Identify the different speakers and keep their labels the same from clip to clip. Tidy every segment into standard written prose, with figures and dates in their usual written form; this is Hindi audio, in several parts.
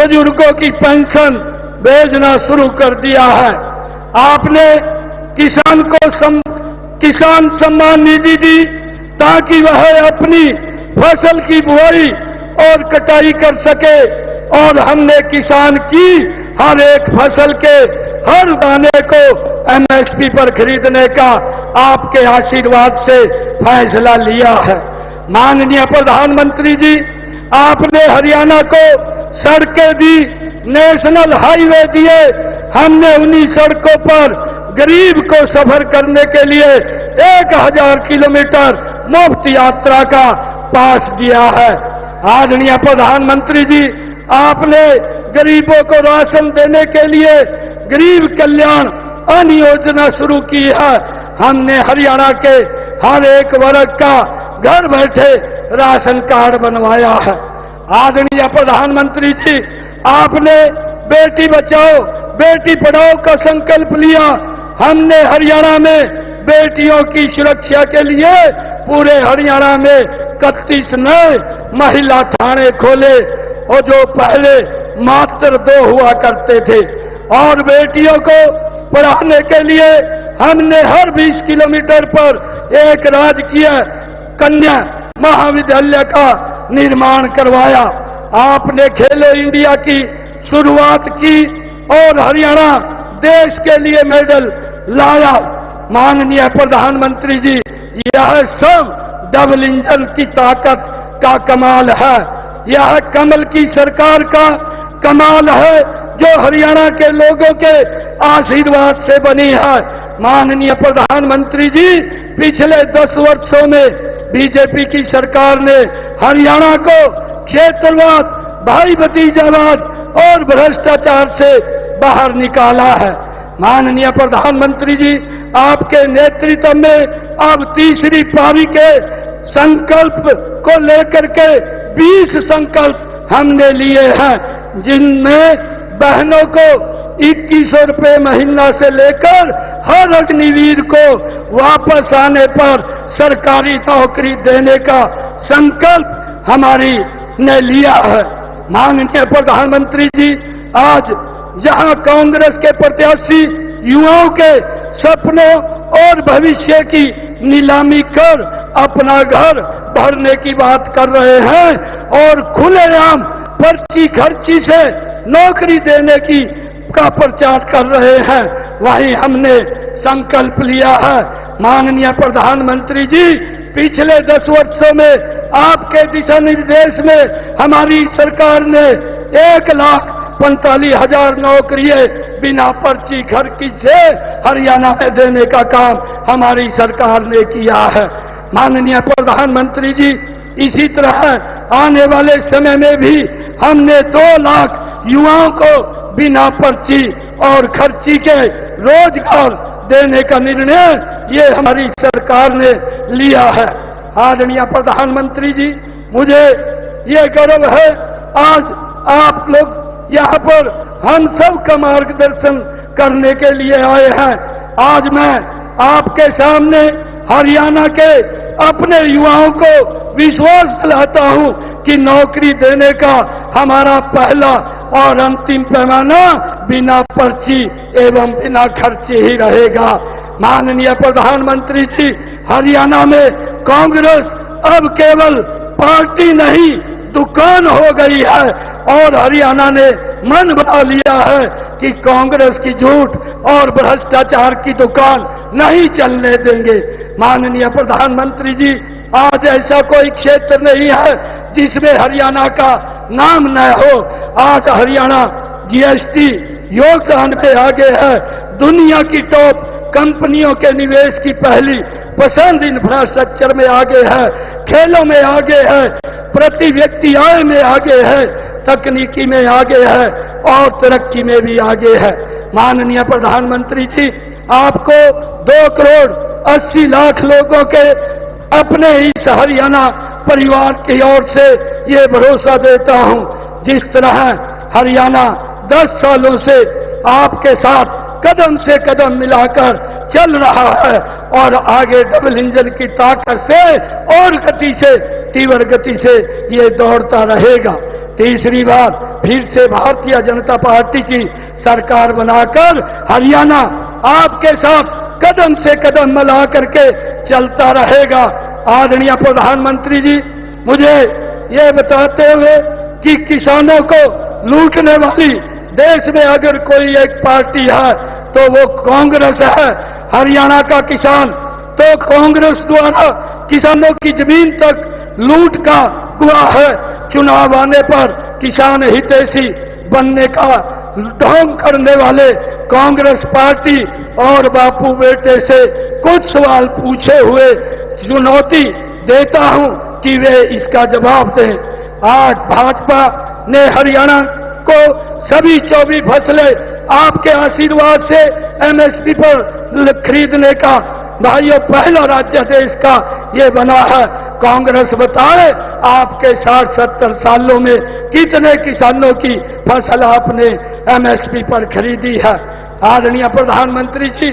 Speaker 1: बुजुर्गों की पेंशन भेजना शुरू कर दिया है। आपने किसान को किसान सम्मान निधि दी ताकि वह अपनी फसल की बुआई और कटाई कर सके, और हमने किसान की हर एक फसल के हर दाने को एमएसपी पर खरीदने का आपके आशीर्वाद से फैसला लिया है। माननीय प्रधानमंत्री जी, आपने हरियाणा को सड़कें दी, नेशनल हाईवे दिए। हमने उन्हीं सड़कों पर गरीब को सफर करने के लिए 1000 किलोमीटर मुफ्त यात्रा का पास दिया है। आदरणीय प्रधानमंत्री जी, आपने गरीबों को राशन देने के लिए गरीब कल्याण अन्न योजना शुरू की है। हमने हरियाणा के हर एक वर्ग का घर बैठे राशन कार्ड बनवाया है। आदरणीय प्रधानमंत्री जी, आपने बेटी बचाओ बेटी पढ़ाओ का संकल्प लिया। हमने हरियाणा में बेटियों की सुरक्षा के लिए पूरे हरियाणा में 31 नए महिला थाने खोले, और जो पहले मात्र 2 हुआ करते थे। और बेटियों को पढ़ाने के लिए हमने हर 20 किलोमीटर पर एक राजकीय कन्या महाविद्यालय का निर्माण करवाया। आपने खेलो इंडिया की शुरुआत की और हरियाणा देश के लिए मेडल लाया। माननीय प्रधानमंत्री जी, यह सब डबल इंजन की ताकत का कमाल है। यह कमल की सरकार का कमाल है जो हरियाणा के लोगों के आशीर्वाद से बनी है। माननीय प्रधानमंत्री जी, पिछले 10 वर्षों में बीजेपी की सरकार ने हरियाणा को क्षेत्रवाद, भाई भतीजावाद और भ्रष्टाचार से बाहर निकाला है। माननीय प्रधानमंत्री जी, आपके नेतृत्व में अब तीसरी पारी के संकल्प को लेकर के 20 संकल्प हमने लिए हैं, जिनमें बहनों को 2100 रुपये महीना से लेकर हर अग्निवीर को वापस आने पर सरकारी नौकरी देने का संकल्प हमारी ने लिया है। माननीय प्रधानमंत्री जी, आज जहां कांग्रेस के प्रत्याशी युवाओं के सपनों और भविष्य की नीलामी कर अपना घर भरने की बात कर रहे हैं और खुलेआम पर्ची खर्ची से नौकरी देने की का प्रचार कर रहे हैं, वहीं हमने संकल्प लिया है। माननीय प्रधानमंत्री जी, पिछले 10 वर्षों में आपके दिशा निर्देश में हमारी सरकार ने 1,45,000 नौकरियां बिना पर्ची खर्ची से हरियाणा में देने का काम हमारी सरकार ने किया है। माननीय प्रधानमंत्री जी, इसी तरह आने वाले समय में भी हमने 2 लाख युवाओं को बिना पर्ची और खर्ची के रोजगार देने का निर्णय ये हमारी सरकार ने लिया है। आदरणीय प्रधानमंत्री जी, मुझे ये गर्व है आज आप लोग यहाँ पर हम सब का मार्गदर्शन करने के लिए आए हैं। आज मैं आपके सामने हरियाणा के अपने युवाओं को विश्वास दिलाता हूं कि नौकरी देने का हमारा पहला और अंतिम पैमाना बिना पर्ची एवं बिना खर्चे ही रहेगा। माननीय प्रधानमंत्री जी, हरियाणा में कांग्रेस अब केवल पार्टी नहीं दुकान हो गई है और हरियाणा ने मन बना लिया है कि कांग्रेस की झूठ और भ्रष्टाचार की दुकान नहीं चलने देंगे। माननीय प्रधानमंत्री जी, आज ऐसा कोई क्षेत्र नहीं है जिसमें हरियाणा का नाम न हो। आज हरियाणा जीएसटी योगदान में आगे है, दुनिया की टॉप कंपनियों के निवेश की पहली पसंद इंफ्रास्ट्रक्चर में आगे है, खेलों में आगे है, प्रति व्यक्ति आय में आगे है, तकनीकी में आगे है और तरक्की में भी आगे है। माननीय प्रधानमंत्री जी, आपको 2 करोड़ 80 लाख लोगों के अपने इस हरियाणा परिवार की ओर से ये भरोसा देता हूं, जिस तरह हरियाणा 10 सालों से आपके साथ कदम से कदम मिलाकर चल रहा है और आगे डबल इंजन की ताकत से और गति से, तीव्र गति से ये दौड़ता रहेगा। तीसरी बात, फिर से भारतीय जनता पार्टी की सरकार बनाकर हरियाणा आपके साथ कदम से कदम मिला करके चलता रहेगा। आदरणीय प्रधानमंत्री जी, मुझे ये बताते हुए कि किसानों को लूटने वाली देश में अगर कोई एक पार्टी है तो वो कांग्रेस है। हरियाणा का किसान तो कांग्रेस द्वारा किसानों की जमीन तक लूट का हुआ है। चुनाव आने पर किसान हितैषी बनने का ढोंग करने वाले कांग्रेस पार्टी और बापू बेटे से कुछ सवाल पूछे हुए चुनौती देता हूं कि वे इसका जवाब दें। आज भाजपा ने हरियाणा को सभी 24 फसलें आपके आशीर्वाद से एमएसपी पर खरीदने का भाइयों पहला राज्य देश का ये बना है। कांग्रेस बताए आपके 60-70 सालों में कितने किसानों की फसल आपने एमएसपी पर खरीदी है। आदरणीय प्रधानमंत्री जी,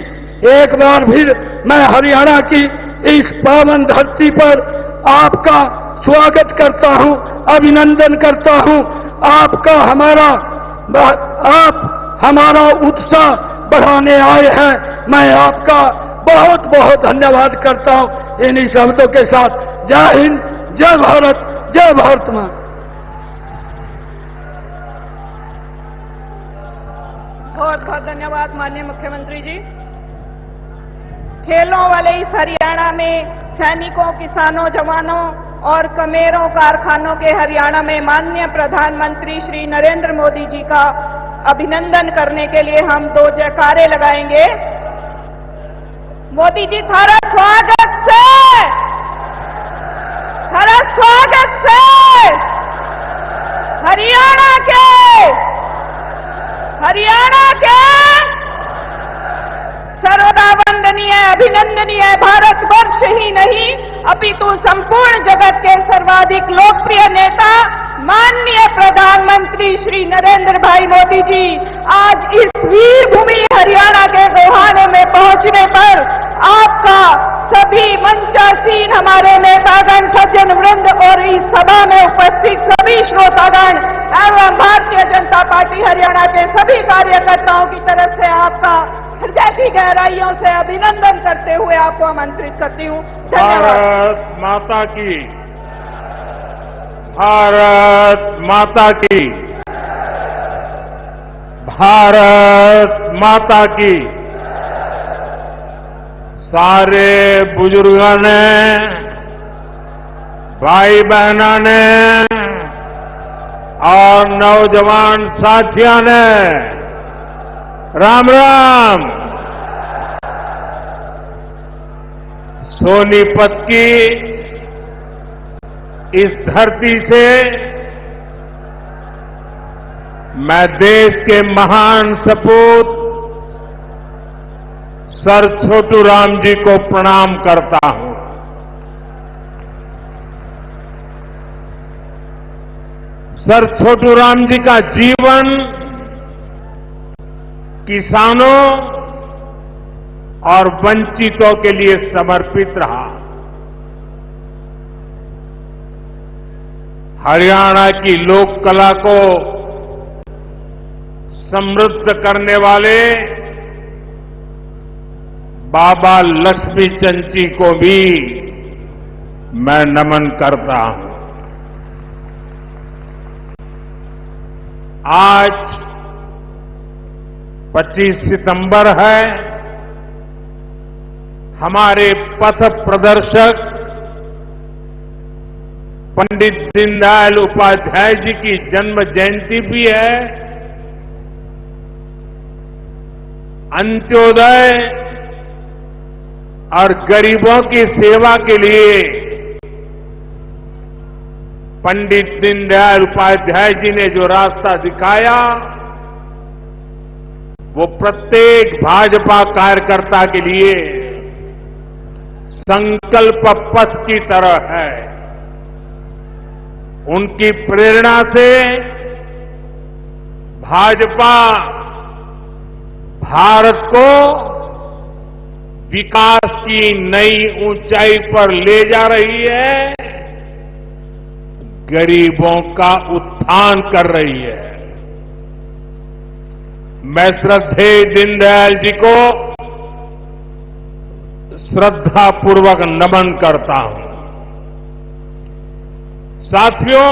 Speaker 1: एक बार फिर मैं हरियाणा की इस पावन धरती पर आपका स्वागत करता हूं, अभिनंदन करता हूं। आप हमारा उत्साह बढ़ाने आए हैं। मैं आपका बहुत बहुत धन्यवाद करता हूं। इन्हीं शब्दों के साथ जय हिंद, जय भारत, जय भारत मां।
Speaker 2: बहुत बहुत धन्यवाद माननीय मुख्यमंत्री जी। खेलों वाले इस हरियाणा में सैनिकों, किसानों, जवानों और कमेरों कारखानों के हरियाणा में माननीय प्रधानमंत्री श्री नरेंद्र मोदी जी का अभिनंदन करने के लिए हम 2 जयकारे लगाएंगे। मोदी जी थारा स्वागत से हरियाणा के सर्वदा वंदनीय, अभिनंदनीय भारतवर्ष ही नहीं अपितु संपूर्ण जगत के सर्वाधिक लोकप्रिय नेता माननीय प्रधानमंत्री श्री नरेंद्र भाई मोदी जी आज इस वीर भूमि हरियाणा के गोहाने में पहुंचने पर आपका सभी मंचासीन हमारे नेतागण, सज्जन वृंद और इस सभा में उपस्थित सभी श्रोतागण एवं भारतीय जनता पार्टी हरियाणा के सभी कार्यकर्ताओं की तरफ से आपका हृदय की गहराइयों से अभिनंदन करते हुए आपको आमंत्रित करती हूं।
Speaker 3: भारत माता की, भारत माता की, भारत माता की। सारे बुजुर्गों ने, भाई बहनों ने और नौजवान साथियों ने राम राम। सोनीपत की इस धरती से मैं देश के महान सपूत सर छोटू राम जी को प्रणाम करता हूं। सर छोटू राम जी का जीवन किसानों और वंचितों के लिए समर्पित रहा। हरियाणा की लोक कला को समृद्ध करने वाले बाबा लक्ष्मी चंद जी को भी मैं नमन करता हूं। आज 25 सितंबर है। हमारे पथ प्रदर्शक पंडित दीनदयाल उपाध्याय जी की जन्म जयंती भी है। अंत्योदय और गरीबों की सेवा के लिए पंडित दीनदयाल उपाध्याय जी ने जो रास्ता दिखाया वो प्रत्येक भाजपा कार्यकर्ता के लिए संकल्प पथ की तरह है। उनकी प्रेरणा से भाजपा भारत को विकास की नई ऊंचाई पर ले जा रही है, गरीबों का उत्थान कर रही है। मैं श्रद्धेय दीनदयाल जी को श्रद्धापूर्वक नमन करता हूं। साथियों,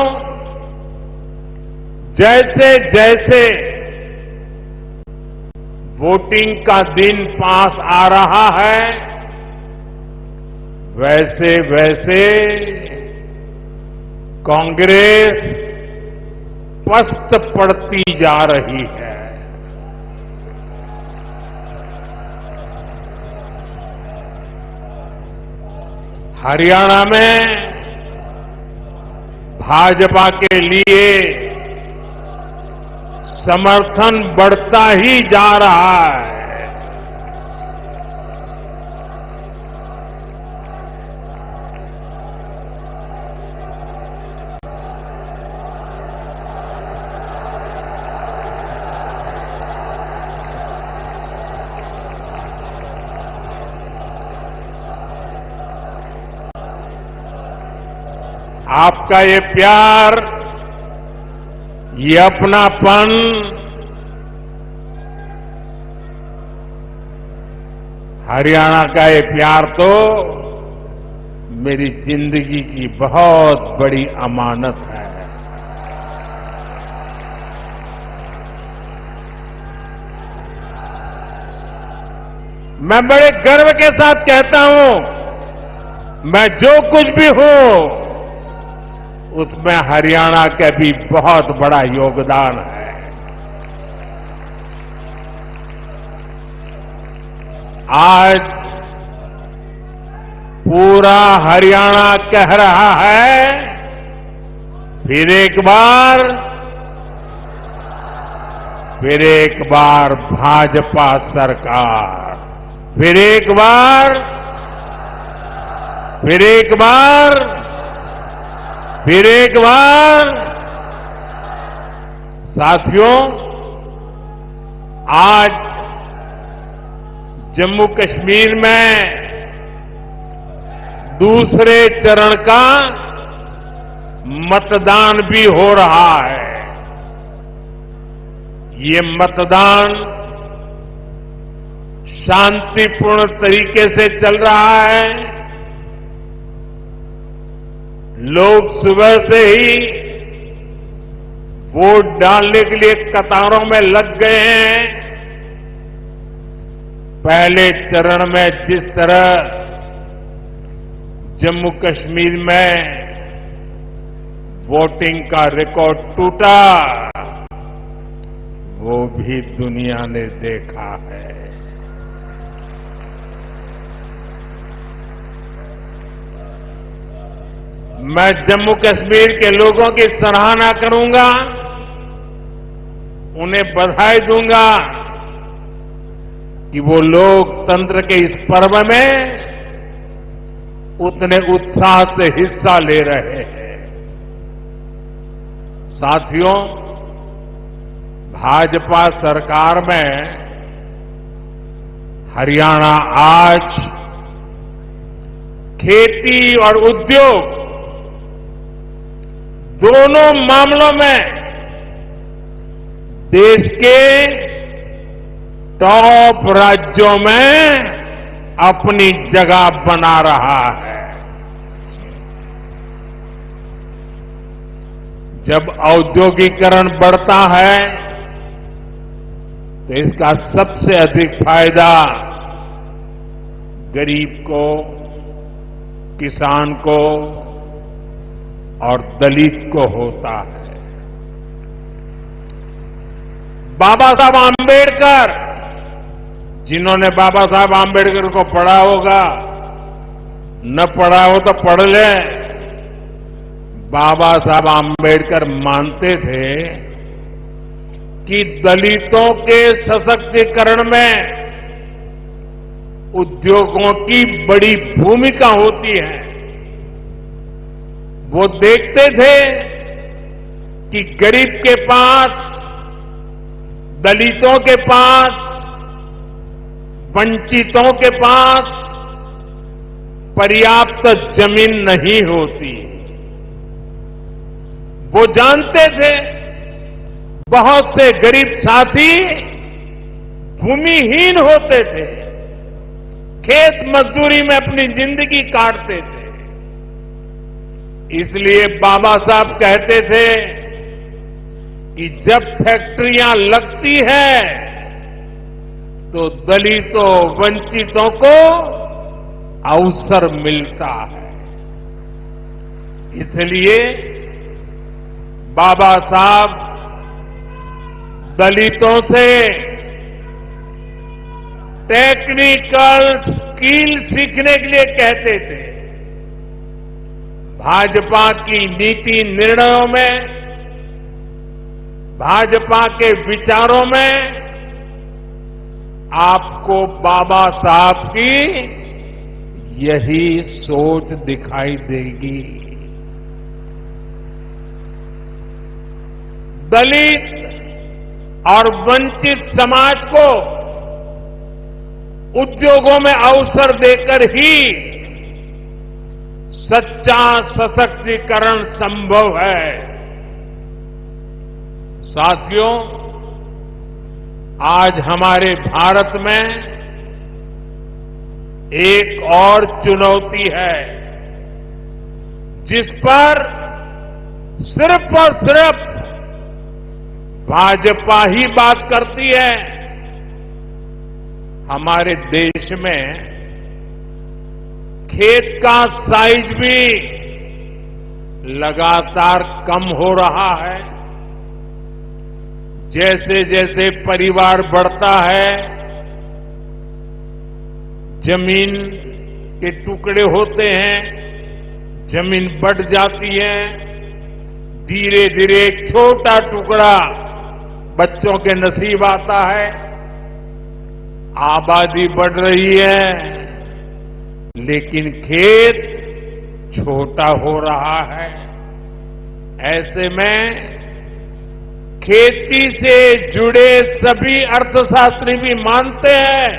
Speaker 3: जैसे जैसे वोटिंग का दिन पास आ रहा है, वैसे वैसे कांग्रेस पस्त पड़ती जा रही है। हरियाणा में भाजपा के लिए समर्थन बढ़ता ही जा रहा है। आपका ये प्यार, ये अपनापन हरियाणा का ये प्यार तो मेरी जिंदगी की बहुत बड़ी अमानत है। मैं बड़े गर्व के साथ कहता हूं, मैं जो कुछ भी हूं उसमें हरियाणा का भी बहुत बड़ा योगदान है। आज पूरा हरियाणा कह रहा है, फिर एक बार भाजपा सरकार, फिर एक बार साथियों, आज जम्मू कश्मीर में दूसरे चरण का मतदान भी हो रहा है। ये मतदान शांतिपूर्ण तरीके से चल रहा है। लोग सुबह से ही वोट डालने के लिए कतारों में लग गए हैं। पहले चरण में जिस तरह जम्मू कश्मीर में वोटिंग का रिकॉर्ड टूटा, वो भी दुनिया ने देखा है। मैं जम्मू कश्मीर के लोगों की सराहना करूंगा, उन्हें बधाई दूंगा कि वो लोकतंत्र के इस पर्व में उतने उत्साह से हिस्सा ले रहे हैं। साथियों, भाजपा सरकार में हरियाणा आज खेती और उद्योग दोनों मामलों में देश के टॉप राज्यों में अपनी जगह बना रहा है। जब औद्योगिकरण बढ़ता है तो इसका सबसे अधिक फायदा गरीब को, किसान को और दलित को होता है। बाबा साहब आंबेडकर, जिन्होंने बाबा साहब आंबेडकर को पढ़ा होगा, न पढ़ा हो तो पढ़ ले, बाबा साहब आंबेडकर मानते थे कि दलितों के सशक्तिकरण में उद्योगों की बड़ी भूमिका होती है। वो देखते थे कि गरीब के पास, दलितों के पास, वंचितों के पास पर्याप्त जमीन नहीं होती। वो जानते थे बहुत से गरीब साथी भूमिहीन होते थे, खेत मजदूरी में अपनी जिंदगी काटते थे। इसलिए बाबा साहब कहते थे कि जब फैक्ट्रियां लगती है तो दलितों, वंचितों को अवसर मिलता है। इसलिए बाबा साहब दलितों से टेक्निकल स्किल सीखने के लिए कहते थे। भाजपा की नीति निर्णयों में, भाजपा के विचारों में आपको बाबा साहब की यही सोच दिखाई देगी। दलित और वंचित समाज को उद्योगों में अवसर देकर ही सच्चा सशक्तिकरण संभव है। साथियों, आज हमारे भारत में एक और चुनौती है जिस पर सिर्फ और सिर्फ भाजपा ही बात करती है। हमारे देश में खेत का साइज भी लगातार कम हो रहा है। जैसे जैसे परिवार बढ़ता है, जमीन के टुकड़े होते हैं, जमीन बढ़ जाती है। धीरे धीरे एक छोटा टुकड़ा बच्चों के नसीब आता है। आबादी बढ़ रही है, लेकिन खेत छोटा हो रहा है। ऐसे में खेती से जुड़े सभी अर्थशास्त्री भी मानते हैं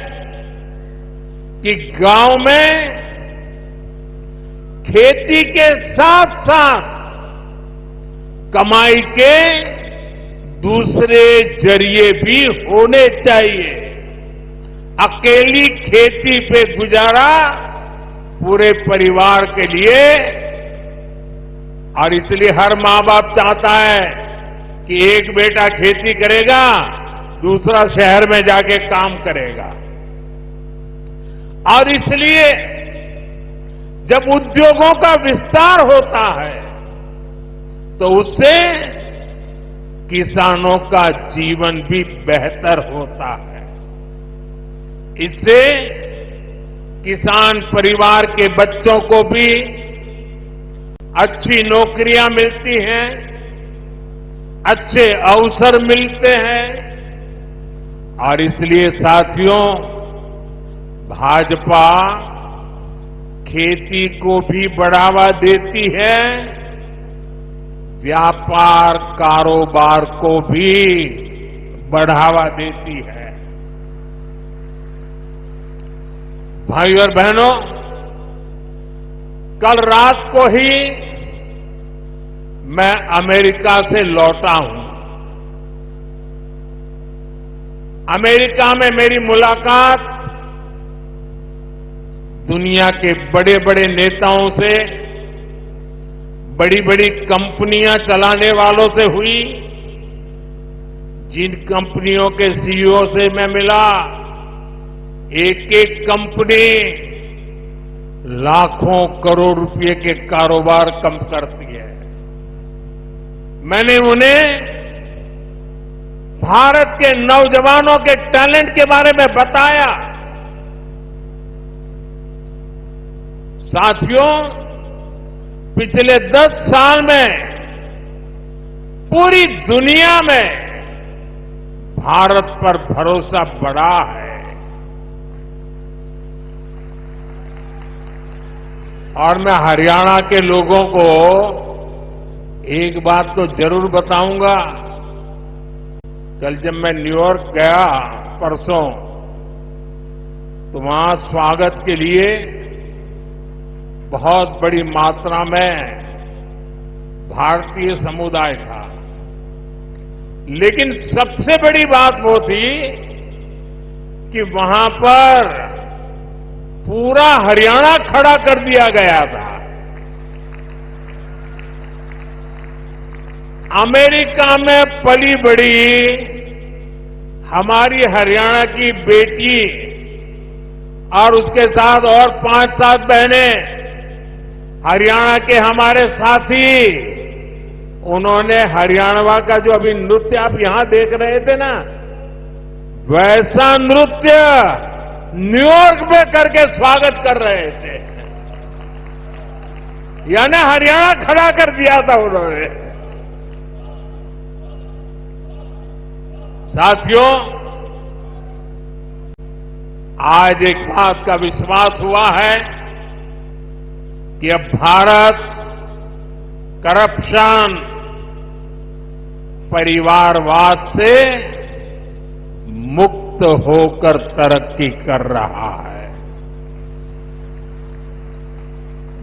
Speaker 3: कि गांव में खेती के साथ साथ कमाई के दूसरे जरिए भी होने चाहिए। अकेली खेती पे गुजारा पूरे परिवार के लिए, और इसलिए हर मां बाप चाहता है कि एक बेटा खेती करेगा, दूसरा शहर में जाके काम करेगा। और इसलिए जब उद्योगों का विस्तार होता है तो उससे किसानों का जीवन भी बेहतर होता है। इससे किसान परिवार के बच्चों को भी अच्छी नौकरियां मिलती हैं, अच्छे अवसर मिलते हैं। और इसलिए साथियों, भाजपा खेती को भी बढ़ावा देती है, व्यापार कारोबार को भी बढ़ावा देती है। भाई और बहनों, कल रात को ही मैं अमेरिका से लौटा हूं। अमेरिका में मेरी मुलाकात दुनिया के बड़े बड़े नेताओं से, बड़ी बड़ी कंपनियां चलाने वालों से हुई। जिन कंपनियों के सीईओ से मैं मिला, एक एक कंपनी लाखों करोड़ रुपए के कारोबार कम करती है। मैंने उन्हें भारत के नौजवानों के टैलेंट के बारे में बताया। साथियों, पिछले 10 साल में पूरी दुनिया में भारत पर भरोसा बढ़ा है। और मैं हरियाणा के लोगों को एक बात तो जरूर बताऊंगा। कल जब मैं न्यूयॉर्क गया परसों, तो वहां स्वागत के लिए बहुत बड़ी मात्रा में भारतीय समुदाय था। लेकिन सबसे बड़ी बात वो थी कि वहां पर पूरा हरियाणा खड़ा कर दिया गया था। अमेरिका में पली बड़ी हमारी हरियाणा की बेटी और उसके साथ और 5-7 बहनें, हरियाणा के हमारे साथी, उन्होंने हरियाणा का जो अभी नृत्य आप यहां देख रहे थे ना, वैसा नृत्य न्यूयॉर्क में करके स्वागत कर रहे थे। यानी हरियाणा खड़ा कर दिया था उन्होंने। साथियों, आज एक बात का विश्वास हुआ है कि अब भारत करप्शन, परिवारवाद से मुक्त होकर तरक्की कर रहा है।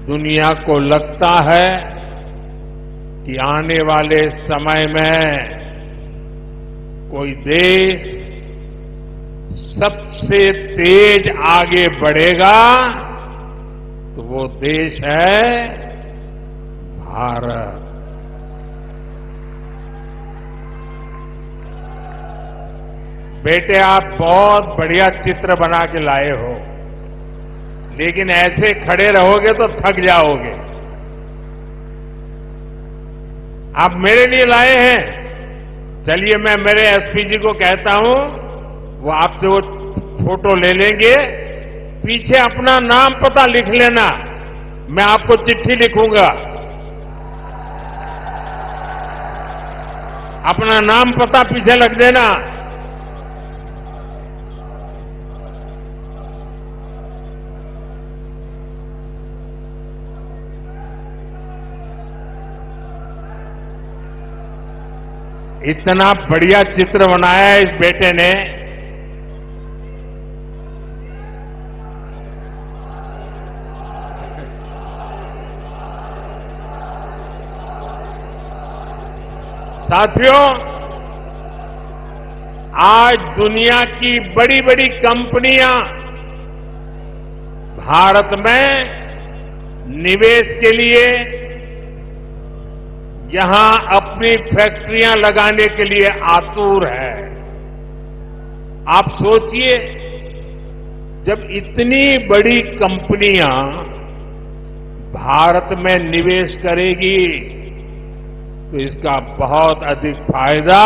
Speaker 3: दुनिया को लगता है कि आने वाले समय में कोई देश सबसे तेज आगे बढ़ेगा तो वो देश है भारत। बेटे, आप बहुत बढ़िया चित्र बना के लाए हो, लेकिन ऐसे खड़े रहोगे तो थक जाओगे। आप मेरे लिए लाए हैं। चलिए, मैं मेरे एसपी जी को कहता हूं, वो आपसे वो फोटो ले लेंगे। पीछे अपना नाम पता लिख लेना, मैं आपको चिट्ठी लिखूंगा। अपना नाम पता पीछे लिख देना। इतना बढ़िया चित्र बनाया है इस बेटे ने। साथियों, आज दुनिया की बड़ी बड़ी कंपनियां भारत में निवेश के लिए, यहां अपनी फैक्ट्रियां लगाने के लिए आतुर है। आप सोचिए, जब इतनी बड़ी कंपनियां भारत में निवेश करेगी तो इसका बहुत अधिक फायदा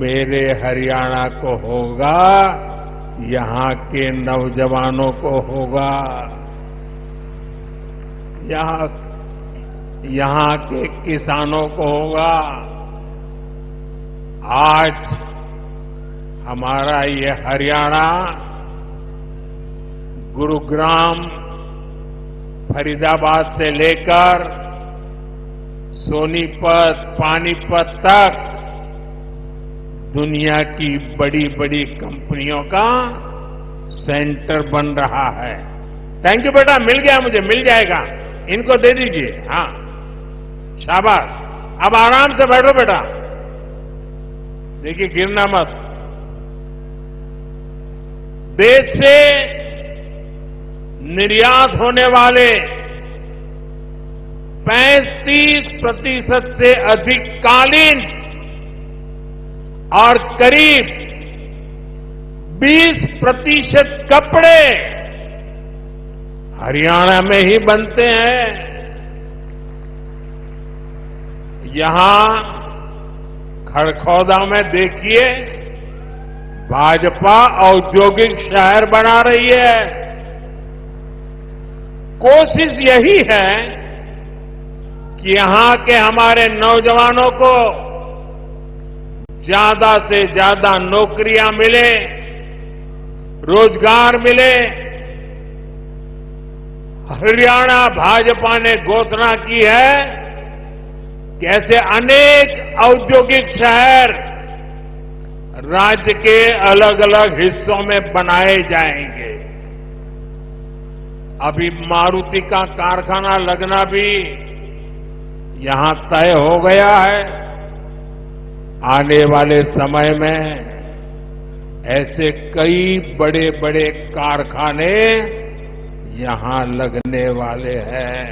Speaker 3: मेरे हरियाणा को होगा, यहां के नौजवानों को होगा, यहां के किसानों को होगा। आज हमारा ये हरियाणा गुरुग्राम, फरीदाबाद से लेकर सोनीपत, पानीपत तक दुनिया की बड़ी बड़ी कंपनियों का सेंटर बन रहा है। थैंक यू बेटा, मिल गया मुझे, मिल जाएगा, इनको दे दीजिए। हाँ, शाबाश। अब आराम से बैठो बेटा, देखिए गिरना मत। देश से निर्यात होने वाले 35% से अधिक कालीन और करीब 20% कपड़े हरियाणा में ही बनते हैं। यहां खड़खौदा में देखिए, भाजपा औद्योगिक शहर बना रही है। कोशिश यही है कि यहां के हमारे नौजवानों को ज्यादा से ज्यादा नौकरियां मिले, रोजगार मिले। हरियाणा भाजपा ने घोषणा की है कि ऐसे अनेक औद्योगिक शहर राज्य के अलग अलग हिस्सों में बनाए जाएंगे। अभी मारुति का कारखाना लगना भी यहां तय हो गया है। आने वाले समय में ऐसे कई बड़े बड़े कारखाने यहां लगने वाले हैं।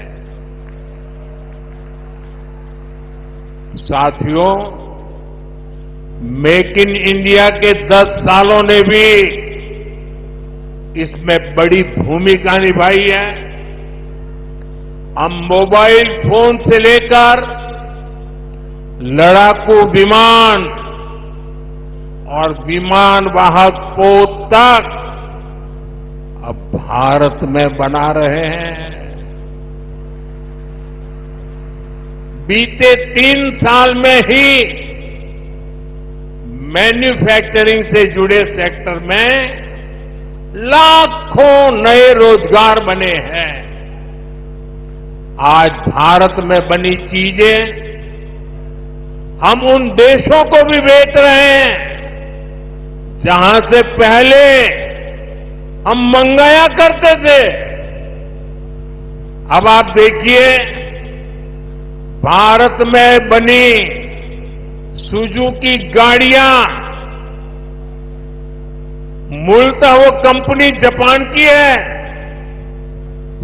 Speaker 3: साथियों, मेक इन इंडिया के 10 सालों ने भी इसमें बड़ी भूमिका निभाई है। हम मोबाइल फोन से लेकर लड़ाकू विमान और विमान वाहक पोत तक अब भारत में बना रहे हैं। बीते 3 साल में ही मैन्युफैक्चरिंग से जुड़े सेक्टर में लाखों नए रोजगार बने हैं। आज भारत में बनी चीजें हम उन देशों को भी बेच रहे हैं जहां से पहले हम मंगाया करते थे। अब आप देखिए, भारत में बनी सुजुकी गाड़ियां, मूलतः वो कंपनी जापान की है।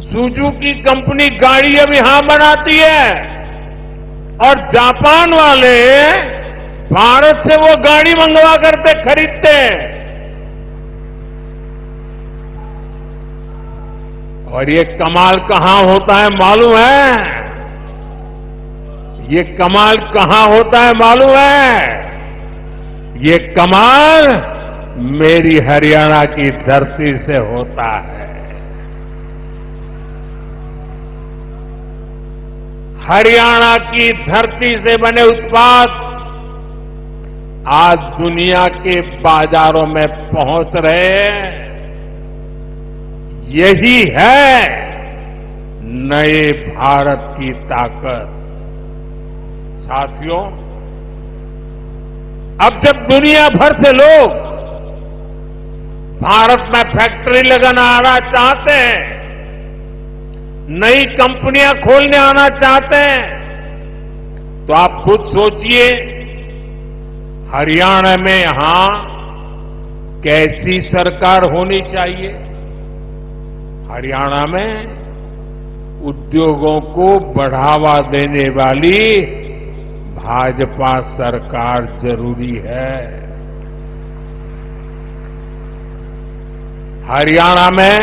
Speaker 3: सुजुकी कंपनी गाड़ी अब यहां बनाती है और जापान वाले भारत से वो गाड़ी मंगवा करते खरीदते हैं। और ये कमाल कहां होता है मालूम है? ये कमाल कहां होता है मालूम है? ये कमाल मेरी हरियाणा की धरती से होता है। हरियाणा की धरती से बने उत्पाद आज दुनिया के बाजारों में पहुंच रहे हैं। यही है नए भारत की ताकत। साथियों, अब जब दुनिया भर से लोग भारत में फैक्ट्री लगाना चाहते हैं, नई कंपनियां खोलने आना चाहते हैं, तो आप खुद सोचिए हरियाणा में यहां कैसी सरकार होनी चाहिए। हरियाणा में उद्योगों को बढ़ावा देने वाली भाजपा सरकार जरूरी है। हरियाणा में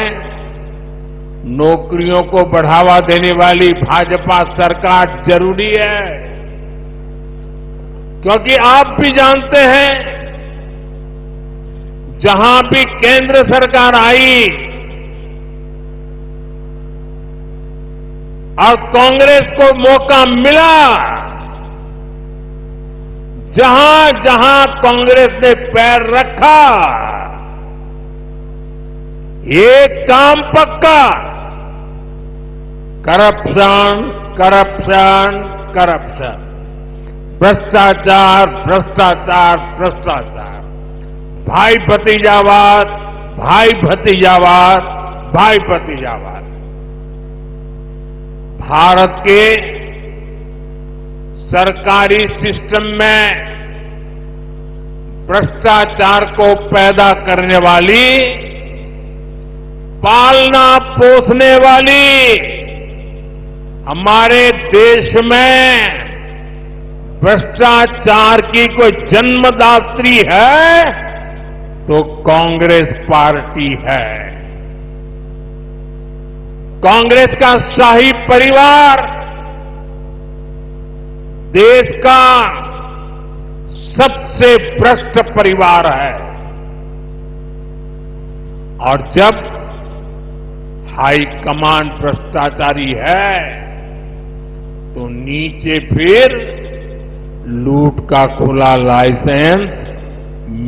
Speaker 3: नौकरियों को बढ़ावा देने वाली भाजपा सरकार जरूरी है, क्योंकि आप भी जानते हैं जहां भी केंद्र सरकार आई और कांग्रेस को मौका मिला, जहां जहां कांग्रेस ने पैर रखा, एक काम पक्का, करप्शन, करप्शन, करप्शन, भ्रष्टाचार, भ्रष्टाचार, भ्रष्टाचार, भाई भतीजावाद, भाई भतीजावाद, भाई भतीजावाद। भारत के सरकारी सिस्टम में भ्रष्टाचार को पैदा करने वाली, पालना पोसने वाली हमारे देश में भ्रष्टाचार की कोई जन्मदात्री है तो कांग्रेस पार्टी है। कांग्रेस का शाही परिवार देश का सबसे भ्रष्ट परिवार है। और जब हाईकमान भ्रष्टाचारी है तो नीचे फिर लूट का खुला लाइसेंस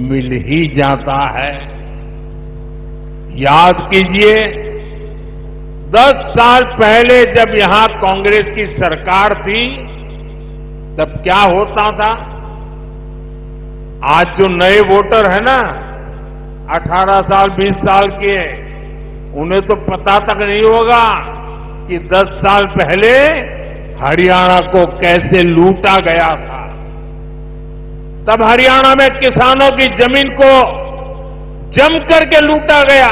Speaker 3: मिल ही जाता है। याद कीजिए, 10 साल पहले जब यहां कांग्रेस की सरकार थी तब क्या होता था? आज जो नए वोटर है ना, 18 साल 20 साल के, उन्हें तो पता तक नहीं होगा कि 10 साल पहले हरियाणा को कैसे लूटा गया था। तब हरियाणा में किसानों की जमीन को जम करके लूटा गया।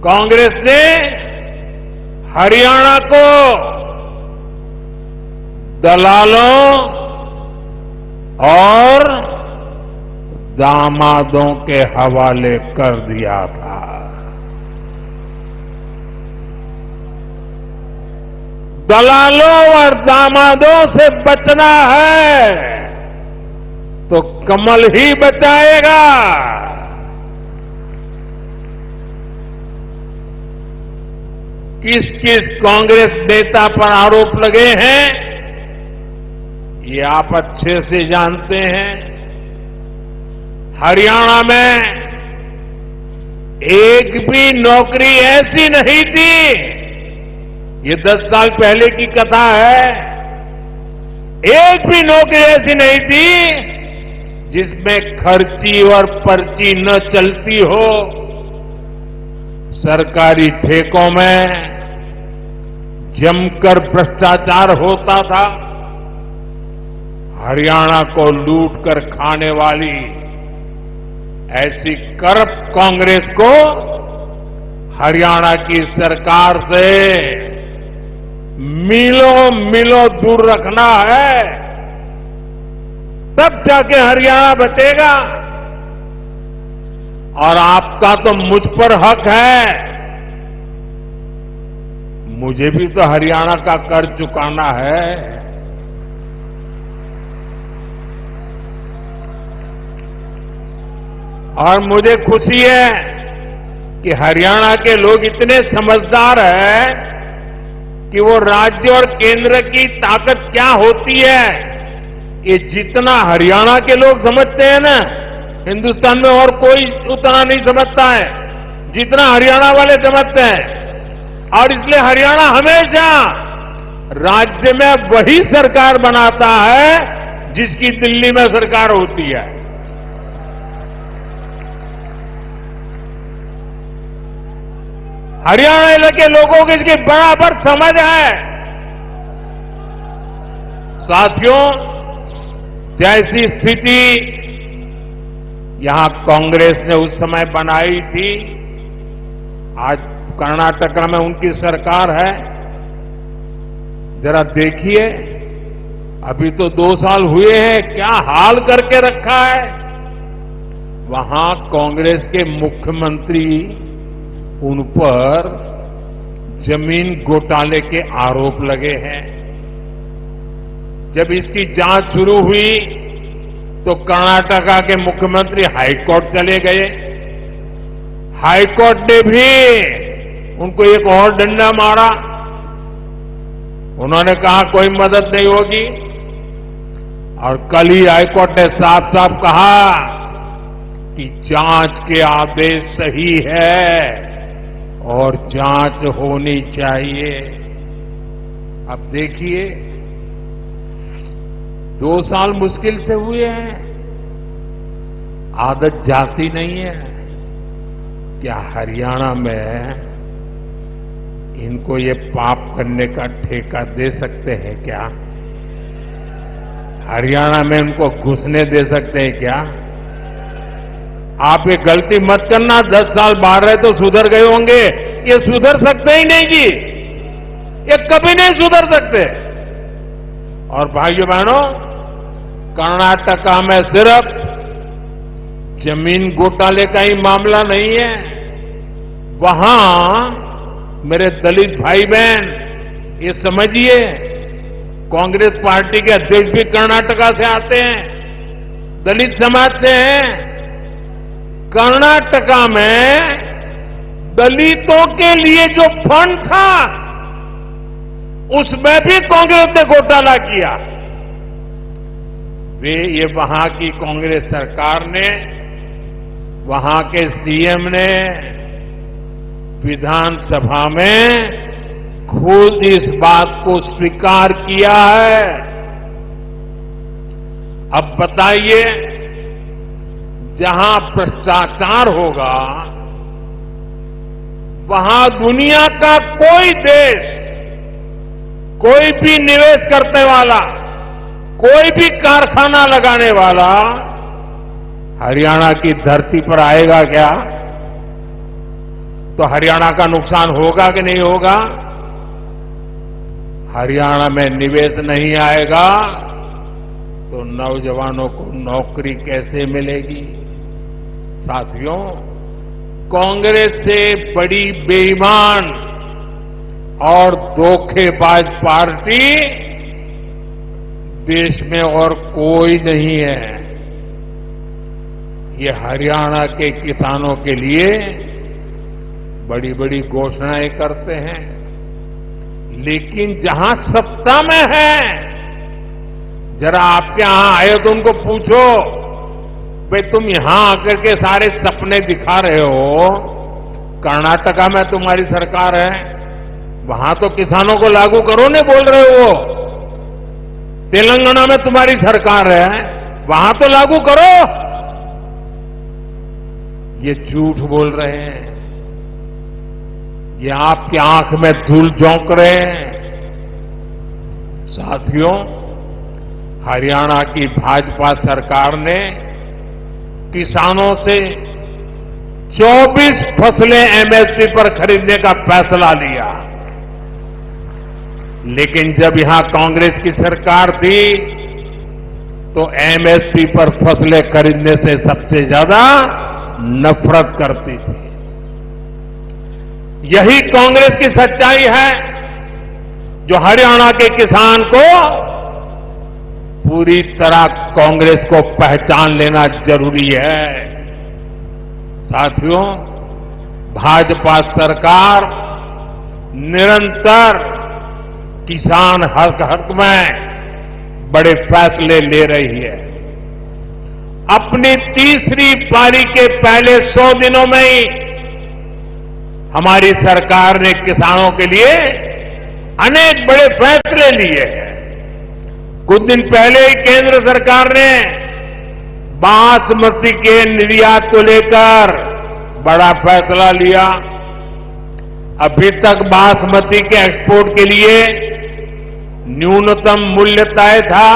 Speaker 3: कांग्रेस ने हरियाणा को दलालों और दामादों के हवाले कर दिया था। दलालों और दामादों से बचना है तो कमल ही बचाएगा। किस किस कांग्रेस नेता पर आरोप लगे हैं ये आप अच्छे से जानते हैं। हरियाणा में एक भी नौकरी ऐसी नहीं थी, ये 10 साल पहले की कथा है, एक भी नौकरी ऐसी नहीं थी जिसमें खर्ची और पर्ची न चलती हो। सरकारी ठेकों में जमकर भ्रष्टाचार होता था। हरियाणा को लूट कर खाने वाली ऐसी करप्ट कांग्रेस को हरियाणा की सरकार से मीलों मीलों दूर रखना है, तब जाके हरियाणा बचेगा। और आपका तो मुझ पर हक है, मुझे भी तो हरियाणा का कर्ज चुकाना है। और मुझे खुशी है कि हरियाणा के लोग इतने समझदार हैं कि वो राज्य और केंद्र की ताकत क्या होती है ये जितना हरियाणा के लोग समझते हैं ना, हिंदुस्तान में और कोई उतना नहीं समझता है जितना हरियाणा वाले समझते हैं। और इसलिए हरियाणा हमेशा राज्य में वही सरकार बनाता है जिसकी दिल्ली में सरकार होती है। हरियाणा के लोगों की इसकी बराबर समझ है। साथियों, जैसी स्थिति यहां कांग्रेस ने उस समय बनाई थी, आज कर्नाटका में उनकी सरकार है। जरा देखिए, अभी तो 2 साल हुए हैं, क्या हाल करके रखा है। वहां कांग्रेस के मुख्यमंत्री उन पर जमीन घोटाले के आरोप लगे हैं। जब इसकी जांच शुरू हुई तो कर्नाटका के मुख्यमंत्री हाईकोर्ट चले गए। हाईकोर्ट ने भी उनको एक और डंडा मारा। उन्होंने कहा कोई मदद नहीं होगी। और कल ही हाईकोर्ट ने साफ साफ कहा कि जांच के आदेश सही है और जांच होनी चाहिए। अब देखिए, 2 साल मुश्किल से हुए हैं, आदत जाती नहीं है। क्या हरियाणा में इनको ये पाप करने का ठेका दे सकते हैं क्या? हरियाणा में इनको घुसने दे सकते हैं क्या? आप ये गलती मत करना, 10 साल बाहर रहे तो सुधर गए होंगे, ये सुधर सकते ही नहीं जी, ये कभी नहीं सुधर सकते। और भाइयों बहनों, कर्नाटका में सिर्फ जमीन घोटाले का ही मामला नहीं है, वहां मेरे दलित भाई बहन ये समझिए, कांग्रेस पार्टी के अध्यक्ष भी कर्नाटका से आते हैं, दलित समाज से हैं। कर्नाटका में दलितों के लिए जो फंड था उसमें भी कांग्रेस ने घोटाला किया। ये वहां की कांग्रेस सरकार ने, वहां के सीएम ने विधानसभा में खुद इस बात को स्वीकार किया है। अब बताइए, जहां भ्रष्टाचार होगा वहां दुनिया का कोई देश, कोई भी निवेश करने वाला, कोई भी कारखाना लगाने वाला हरियाणा की धरती पर आएगा क्या? तो हरियाणा का नुकसान होगा कि नहीं होगा? हरियाणा में निवेश नहीं आएगा तो नौजवानों को नौकरी कैसे मिलेगी? साथियों, कांग्रेस से बड़ी बेईमान और धोखेबाज पार्टी देश में और कोई नहीं है। ये हरियाणा के किसानों के लिए बड़ी बड़ी घोषणाएं करते हैं, लेकिन जहां सत्ता में है, जरा आपके यहां आए तो उनको पूछो, भाई तुम यहां आकर के सारे सपने दिखा रहे हो, कर्नाटका में तुम्हारी सरकार है, वहां तो किसानों को लागू करो नहीं बोल रहे हो। तेलंगाना में तुम्हारी सरकार है, वहां तो लागू करो। ये झूठ बोल रहे हैं, ये आपकी आंख में धूल झोंक रहे हैं। साथियों, हरियाणा की भाजपा सरकार ने किसानों से 24 फसलें एमएसपी पर खरीदने का फैसला लिया, लेकिन जब यहां कांग्रेस की सरकार थी तो एमएसपी पर फसलें खरीदने से सबसे ज्यादा नफरत करती थी। यही कांग्रेस की सच्चाई है जो हरियाणा के किसान को पूरी तरह कांग्रेस को पहचान लेना जरूरी है। साथियों, भाजपा सरकार निरंतर किसान हक में बड़े फैसले ले रही है। अपनी तीसरी पारी के पहले 100 दिनों में ही हमारी सरकार ने किसानों के लिए अनेक बड़े फैसले लिए हैं। कुछ दिन पहले ही केंद्र सरकार ने बासमती के निर्यात को लेकर बड़ा फैसला लिया। अभी तक बासमती के एक्सपोर्ट के लिए न्यूनतम मूल्य तय था,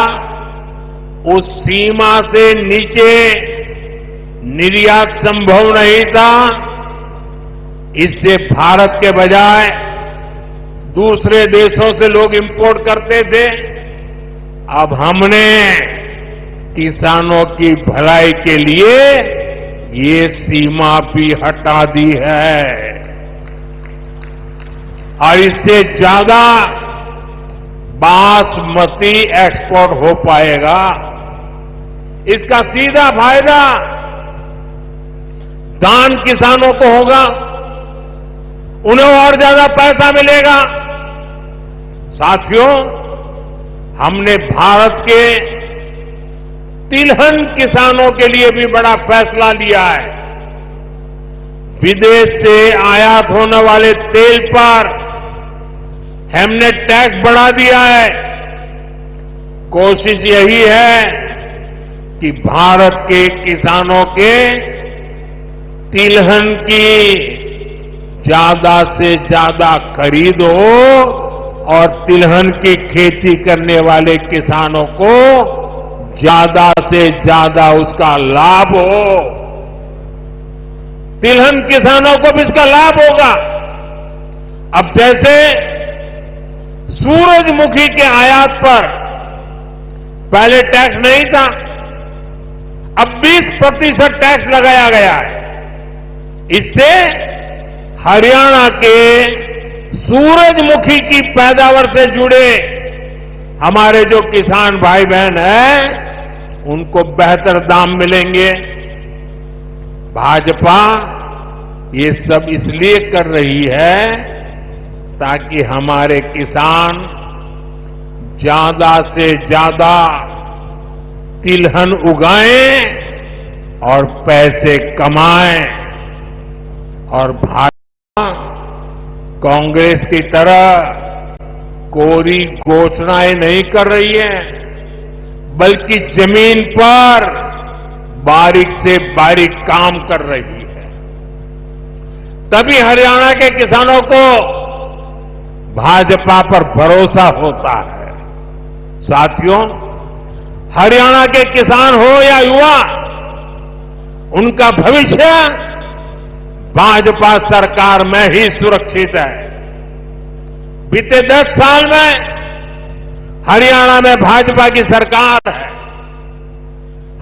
Speaker 3: उस सीमा से नीचे निर्यात संभव नहीं था। इससे भारत के बजाय दूसरे देशों से लोग इंपोर्ट करते थे। अब हमने किसानों की भलाई के लिए ये सीमा भी हटा दी है और इससे ज्यादा बासमती एक्सपोर्ट हो पाएगा। इसका सीधा फायदा धान किसानों को होगा, उन्हें और ज्यादा पैसा मिलेगा। साथियों, हमने भारत के तिलहन किसानों के लिए भी बड़ा फैसला लिया है। विदेश से आयात होने वाले तेल पर हमने टैक्स बढ़ा दिया है। कोशिश यही है कि भारत के किसानों के तिलहन की ज्यादा से ज्यादा खरीद हो और तिलहन की खेती करने वाले किसानों को ज्यादा से ज्यादा उसका लाभ हो। तिलहन किसानों को भी इसका लाभ होगा। अब जैसे सूरजमुखी के आयात पर पहले टैक्स नहीं था, अब 20% टैक्स लगाया गया है। इससे हरियाणा के सूरजमुखी की पैदावार से जुड़े हमारे जो किसान भाई बहन हैं, उनको बेहतर दाम मिलेंगे। भाजपा ये सब इसलिए कर रही है ताकि हमारे किसान ज्यादा से ज्यादा तिलहन उगाएं और पैसे कमाएं। और भाजपा कांग्रेस की तरह कोरी घोषणाएं नहीं कर रही है, बल्कि जमीन पर बारीक से बारीक काम कर रही है। तभी हरियाणा के किसानों को भाजपा पर भरोसा होता है। साथियों, हरियाणा के किसान हो या युवा, उनका भविष्य भाजपा सरकार में ही सुरक्षित है। बीते 10 साल में हरियाणा में भाजपा की सरकार है।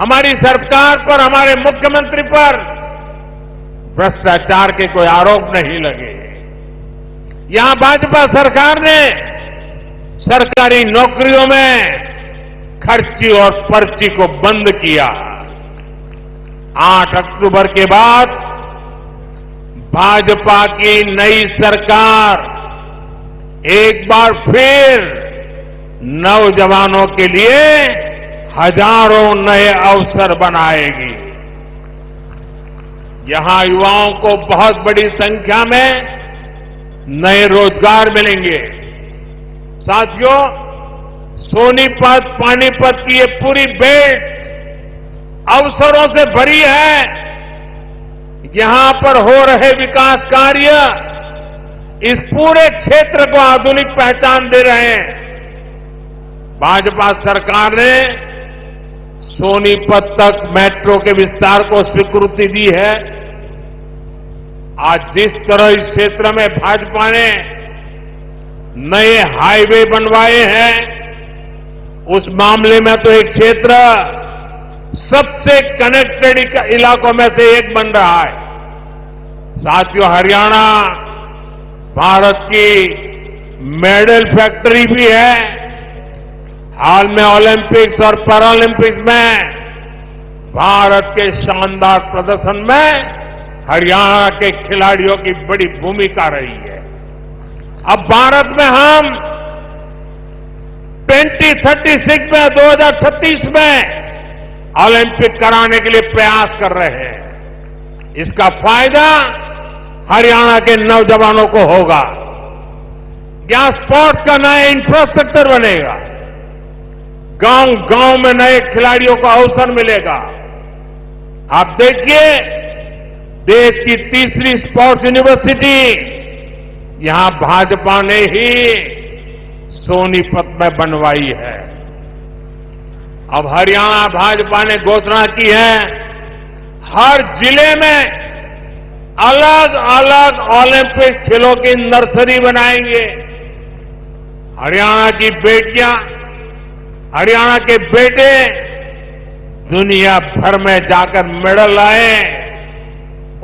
Speaker 3: हमारी सरकार पर, हमारे मुख्यमंत्री पर भ्रष्टाचार के कोई आरोप नहीं लगे। यहां भाजपा सरकार ने सरकारी नौकरियों में खर्ची और पर्ची को बंद किया। 8 अक्टूबर के बाद भाजपा की नई सरकार एक बार फिर नौजवानों के लिए हजारों नए अवसर बनाएगी। यहां युवाओं को बहुत बड़ी संख्या में नए रोजगार मिलेंगे। साथियों, सोनीपत, पानीपत की ये पूरी बेल्ट अवसरों से भरी है। यहां पर हो रहे विकास कार्य इस पूरे क्षेत्र को आधुनिक पहचान दे रहे हैं। भाजपा सरकार ने सोनीपत तक मेट्रो के विस्तार को स्वीकृति दी है। आज जिस तरह इस क्षेत्र में भाजपा ने नए हाईवे बनवाए हैं, उस मामले में तो एक क्षेत्र सबसे कनेक्टेड इलाकों में से एक बन रहा है। साथियों, हरियाणा भारत की मेडल फैक्ट्री भी है। हाल में ओलंपिक्स और पैरालंपिक्स में भारत के शानदार प्रदर्शन में हरियाणा के खिलाड़ियों की बड़ी भूमिका रही है। अब भारत में हम 2036 में, 2036 में ओलंपिक कराने के लिए प्रयास कर रहे हैं। इसका फायदा हरियाणा के नौजवानों को होगा। यहां स्पोर्ट्स का नया इंफ्रास्ट्रक्चर बनेगा। गांव-गांव में नए खिलाड़ियों को अवसर मिलेगा। आप देखिए, देश की तीसरी स्पोर्ट्स यूनिवर्सिटी यहां भाजपा ने ही सोनीपत में बनवाई है। अब हरियाणा भाजपा ने घोषणा की है, हर जिले में अलग अलग ओलंपिक खेलों की नर्सरी बनाएंगे। हरियाणा की बेटियां, हरियाणा के बेटे दुनिया भर में जाकर मेडल लाए,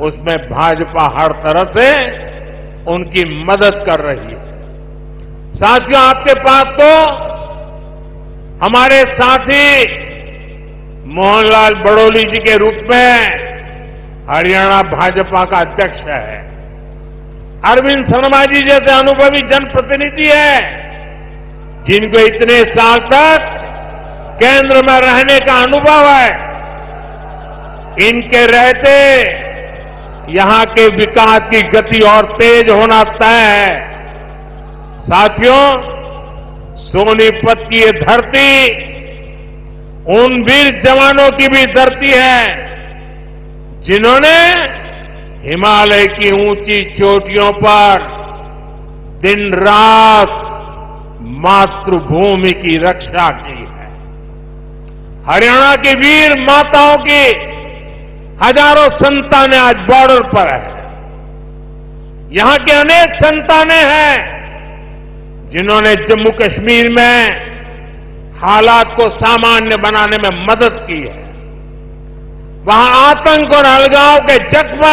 Speaker 3: उसमें भाजपा हर तरह से उनकी मदद कर रही है। साथियों, आपके पास तो हमारे साथी मोहनलाल बड़ोली जी के रूप में हरियाणा भाजपा का अध्यक्ष है। अरविंद शर्मा जी जैसे अनुभवी जनप्रतिनिधि है, जिनको इतने साल तक केंद्र में रहने का अनुभव है। इनके रहते यहां के विकास की गति और तेज होना तय है। साथियों, सोनीपत की ये धरती उन वीर जवानों की भी धरती है, जिन्होंने हिमालय की ऊंची चोटियों पर दिन रात मातृभूमि की रक्षा की है। हरियाणा की वीर माताओं की हजारों संतानें आज बॉर्डर पर है। यहां के अनेक संतानें हैं जिन्होंने जम्मू कश्मीर में हालात को सामान्य बनाने में मदद की है। वहां आतंक और अलगाव के जख्म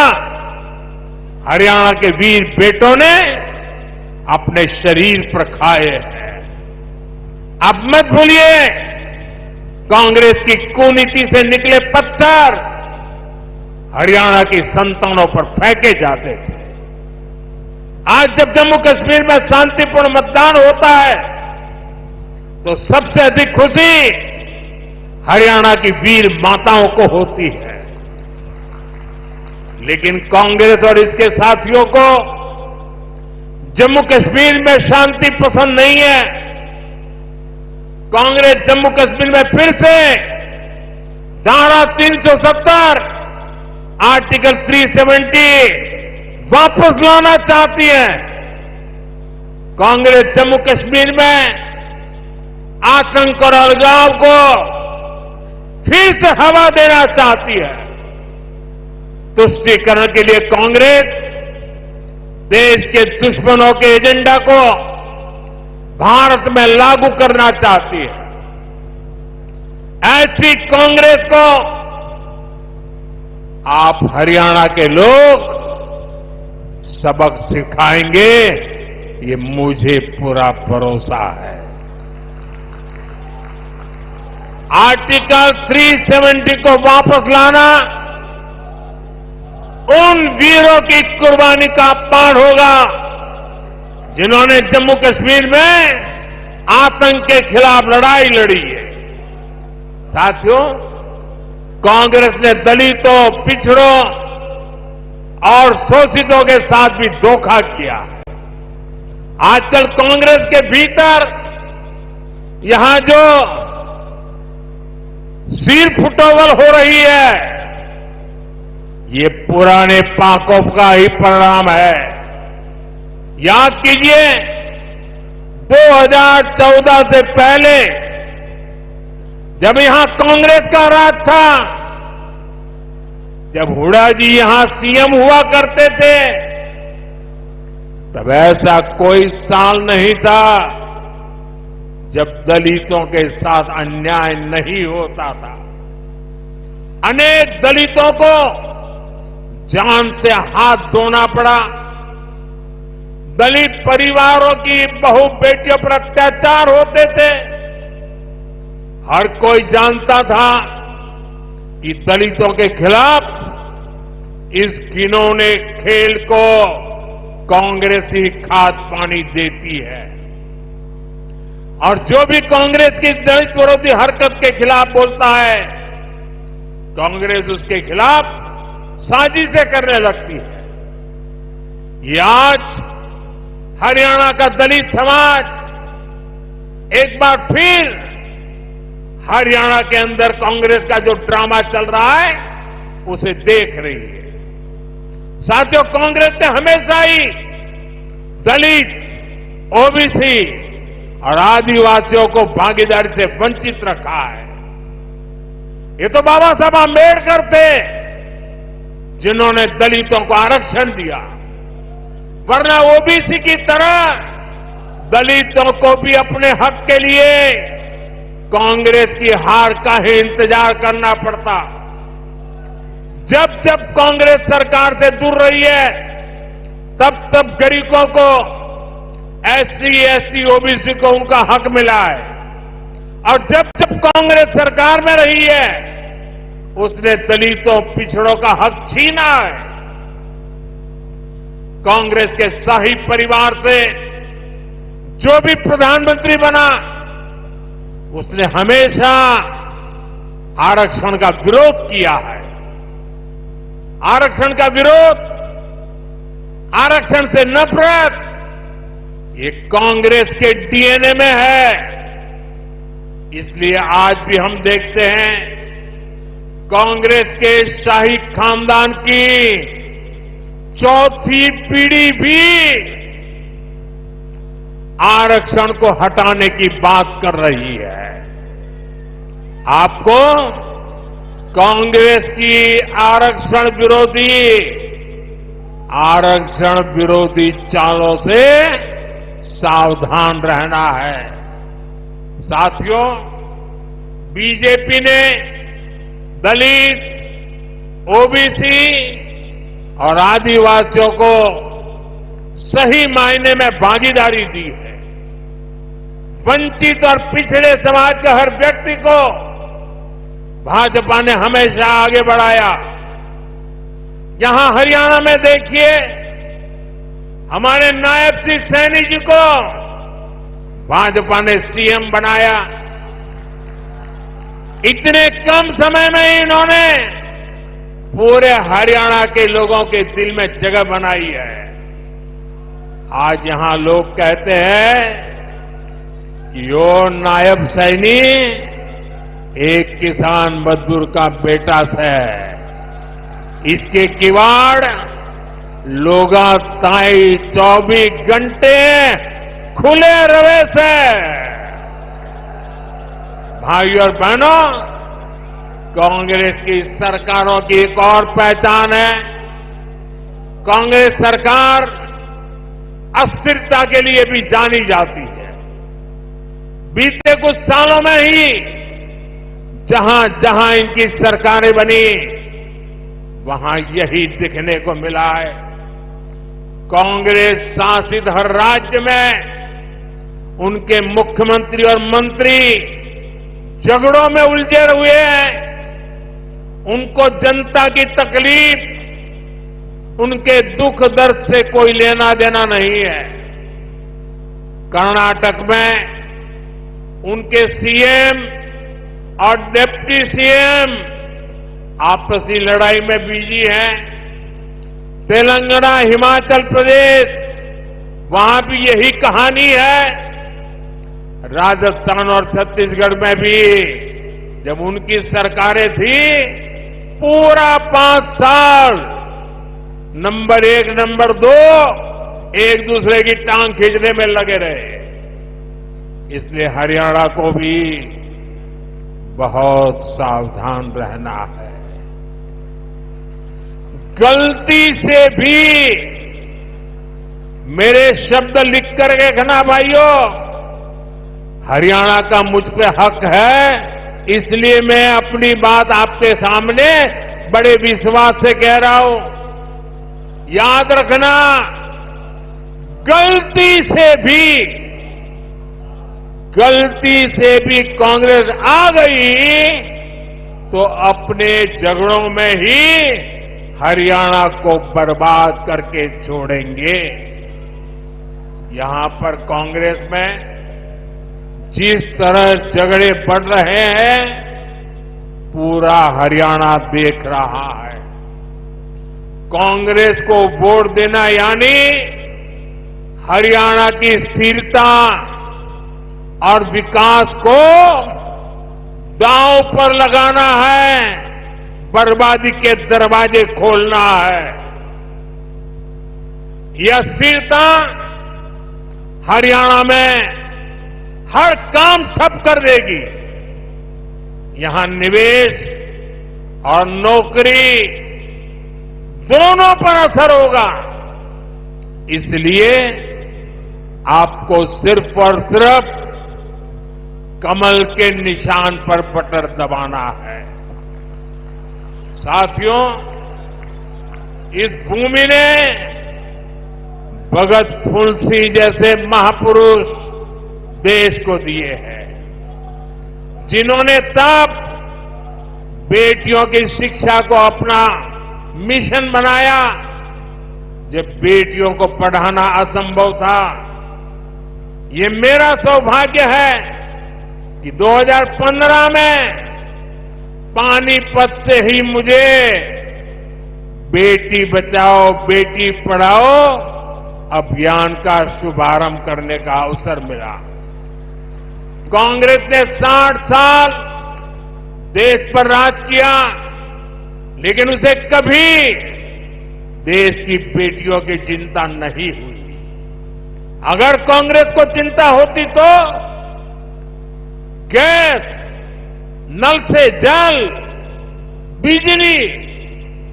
Speaker 3: हरियाणा के वीर बेटों ने अपने शरीर पर खाए हैं। अब मत भूलिए, कांग्रेस की कुनीति से निकले पत्थर हरियाणा की संतानों पर फेंके जाते थे। आज जब जम्मू कश्मीर में शांतिपूर्ण मतदान होता है, तो सबसे अधिक खुशी हरियाणा की वीर माताओं को होती है। लेकिन कांग्रेस और इसके साथियों को जम्मू कश्मीर में शांति पसंद नहीं है। कांग्रेस जम्मू कश्मीर में फिर से धारा 370, आर्टिकल 370 वापस लाना चाहती है। कांग्रेस जम्मू कश्मीर में आतंक और अलगाव को फिर से हवा देना चाहती है। तुष्टीकरण के लिए कांग्रेस देश के दुश्मनों के एजेंडा को भारत में लागू करना चाहती है। ऐसी कांग्रेस को आप हरियाणा के लोग सबक सिखाएंगे, ये मुझे पूरा भरोसा है। आर्टिकल 370 को वापस लाना उन वीरों की कुर्बानी का अपमान होगा जिन्होंने जम्मू कश्मीर में आतंक के खिलाफ लड़ाई लड़ी है। साथियों, कांग्रेस ने दलितों, पिछड़ों और शोषितों के साथ भी धोखा किया। आजकल कांग्रेस के भीतर यहां जो सिर फुटोवल हो रही है, ये पुराने पाकों का ही परिणाम है। याद कीजिए, 2014 से पहले जब यहां कांग्रेस का राज था, जब हुड्डा जी यहां सीएम हुआ करते थे, तब ऐसा कोई साल नहीं था जब दलितों के साथ अन्याय नहीं होता था। अनेक दलितों को जान से हाथ धोना पड़ा। दलित परिवारों की बहु बेटियों पर अत्याचार होते थे। हर कोई जानता था कि दलितों के खिलाफ इस घिनौने खेल को कांग्रेस ही खाद पानी देती है। और जो भी कांग्रेस की दलित विरोधी हरकत के खिलाफ बोलता है, कांग्रेस उसके खिलाफ साजिशें करने लगती है। ये आज हरियाणा का दलित समाज एक बार फिर हरियाणा के अंदर कांग्रेस का जो ड्रामा चल रहा है उसे देख रही है। साथियों, कांग्रेस ने हमेशा ही दलित, ओबीसी और आदिवासियों को भागीदारी से वंचित रखा है। ये तो बाबा साहब आंबेडकर थे जिन्होंने दलितों को आरक्षण दिया, वरना ओबीसी की तरह दलितों को भी अपने हक के लिए कांग्रेस की हार का ही इंतजार करना पड़ता। जब जब कांग्रेस सरकार से दूर रही है, तब तब गरीबों को, एससी, एसटी, ओबीसी को उनका हक मिला है। और जब जब कांग्रेस सरकार में रही है, उसने दलितों, पिछड़ों का हक छीना है। कांग्रेस के शाही परिवार से जो भी प्रधानमंत्री बना, उसने हमेशा आरक्षण का विरोध किया है। आरक्षण का विरोध, आरक्षण से नफरत, ये कांग्रेस के डीएनए में है। इसलिए आज भी हम देखते हैं कांग्रेस के शाही खानदान की चौथी पीढ़ी भी आरक्षण को हटाने की बात कर रही है। आपको कांग्रेस की आरक्षण विरोधी चालों से सावधान रहना है। साथियों, बीजेपी ने दलित, ओबीसी और आदिवासियों को सही मायने में भागीदारी दी है। वंचित और पिछड़े समाज के हर व्यक्ति को भाजपा ने हमेशा आगे बढ़ाया। यहां हरियाणा में देखिए, हमारे नायब सिंह सैनी जी को भाजपा ने सीएम बनाया। इतने कम समय में ही इन्होंने पूरे हरियाणा के लोगों के दिल में जगह बनाई है। आज यहां लोग कहते हैं कि यो नायब सैनी एक किसान मजदूर का बेटा से, इसके किवाड़ लोगा ताई 24 घंटे खुले रवे से। भाइयों और बहनों, कांग्रेस की सरकारों की एक और पहचान है, कांग्रेस सरकार अस्थिरता के लिए भी जानी जाती है। बीते कुछ सालों में ही जहां जहां इनकी सरकारें बनी, वहां यही दिखने को मिला है। कांग्रेस शासित हर राज्य में उनके मुख्यमंत्री और मंत्री झगड़ों में उलझे हुए हैं। उनको जनता की तकलीफ, उनके दुख दर्द से कोई लेना देना नहीं है। कर्नाटक में उनके सीएम और डिप्टी सीएम आपसी लड़ाई में बिजी हैं। तेलंगाना, हिमाचल प्रदेश, वहां भी यही कहानी है। राजस्थान और छत्तीसगढ़ में भी जब उनकी सरकारें थी, पूरा 5 साल नंबर 1, नंबर 2 एक दूसरे की टांग खींचने में लगे रहे। इसलिए हरियाणा को भी बहुत सावधान रहना है। गलती से भी मेरे शब्द लिखकर देखना भाइयों, हरियाणा का मुझ पे हक है, इसलिए मैं अपनी बात आपके सामने बड़े विश्वास से कह रहा हूं। याद रखना, गलती से भी कांग्रेस आ गई तो अपने झगड़ों में ही हरियाणा को बर्बाद करके छोड़ेंगे। यहां पर कांग्रेस में जिस तरह झगड़े बढ़ रहे हैं, पूरा हरियाणा देख रहा है। कांग्रेस को वोट देना यानी हरियाणा की स्थिरता और विकास को दांव पर लगाना है, बर्बादी के दरवाजे खोलना है। यह स्थिरता हरियाणा में हर काम ठप कर देगी। यहां निवेश और नौकरी दोनों पर असर होगा। इसलिए आपको सिर्फ और सिर्फ कमल के निशान पर बटन दबाना है। साथियों, इस भूमि ने भगत फूल सिंह जैसे महापुरुष देश को दिए हैं, जिन्होंने तब बेटियों की शिक्षा को अपना मिशन बनाया जब बेटियों को पढ़ाना असंभव था। ये मेरा सौभाग्य है कि 2015 में पानीपत से ही मुझे बेटी बचाओ बेटी पढ़ाओ अभियान का शुभारंभ करने का अवसर मिला। कांग्रेस ने 60 साल देश पर राज किया, लेकिन उसे कभी देश की बेटियों की चिंता नहीं हुई। अगर कांग्रेस को चिंता होती तो गैस, नल से जल, बिजली,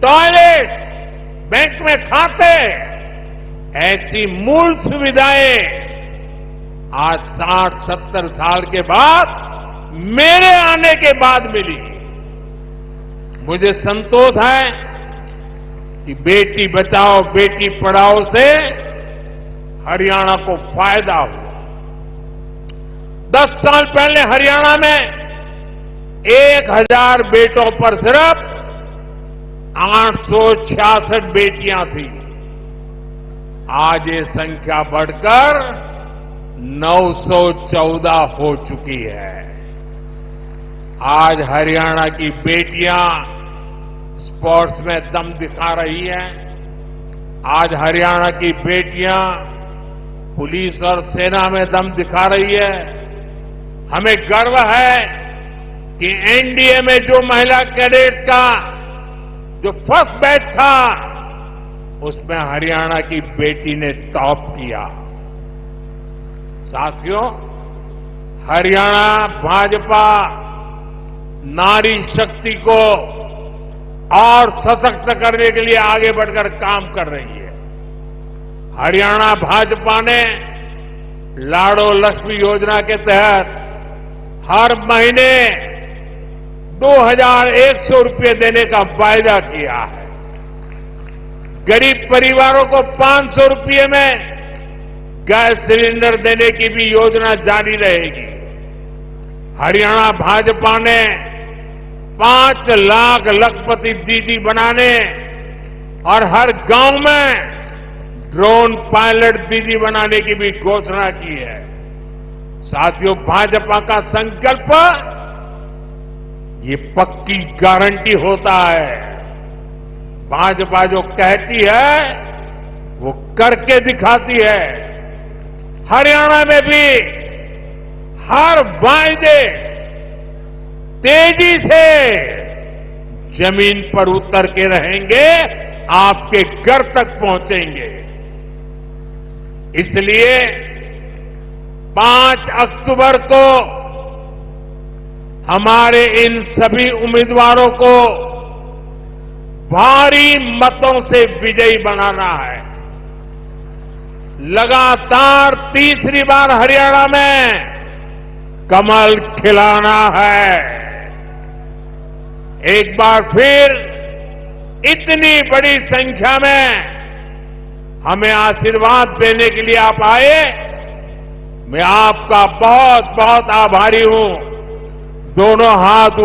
Speaker 3: टॉयलेट, बैंक में खाते, ऐसी मूल सुविधाएं आज 60-70 साल के बाद मेरे आने के बाद मिली। मुझे संतोष है कि बेटी बचाओ बेटी पढ़ाओ से हरियाणा को फायदा हुआ। 10 साल पहले हरियाणा में 1000 बेटों पर सिर्फ 866 बेटियां थी। आज ये संख्या बढ़कर 914 हो चुकी है। आज हरियाणा की बेटियां स्पोर्ट्स में दम दिखा रही हैं। आज हरियाणा की बेटियां पुलिस और सेना में दम दिखा रही है। हमें गर्व है कि एनडीए में जो महिला कैडेट्स का जो फर्स्ट बैच था, उसमें हरियाणा की बेटी ने टॉप किया। साथियों, हरियाणा भाजपा नारी शक्ति को और सशक्त करने के लिए आगे बढ़कर काम कर रही है। हरियाणा भाजपा ने लाड़ो लक्ष्मी योजना के तहत हर महीने 2,100 रुपये देने का वायदा किया है। गरीब परिवारों को 500 रुपये में गैस सिलेंडर देने की भी योजना जारी रहेगी। हरियाणा भाजपा ने 5 लाख लखपति दीदी बनाने और हर गांव में ड्रोन पायलट दीदी बनाने की भी घोषणा की है। साथियों, भाजपा का संकल्प ये पक्की गारंटी होता है। भाजपा जो कहती है वो करके दिखाती है। हरियाणा में भी हर वायदे तेजी से जमीन पर उतर के रहेंगे, आपके घर तक पहुंचेंगे। इसलिए 5 अक्टूबर को हमारे इन सभी उम्मीदवारों को भारी मतों से विजयी बनाना है। लगातार तीसरी बार हरियाणा में कमल खिलाना है। एक बार फिर इतनी बड़ी संख्या में हमें आशीर्वाद देने के लिए आप आए, मैं आपका बहुत बहुत आभारी हूं। दोनों हाथ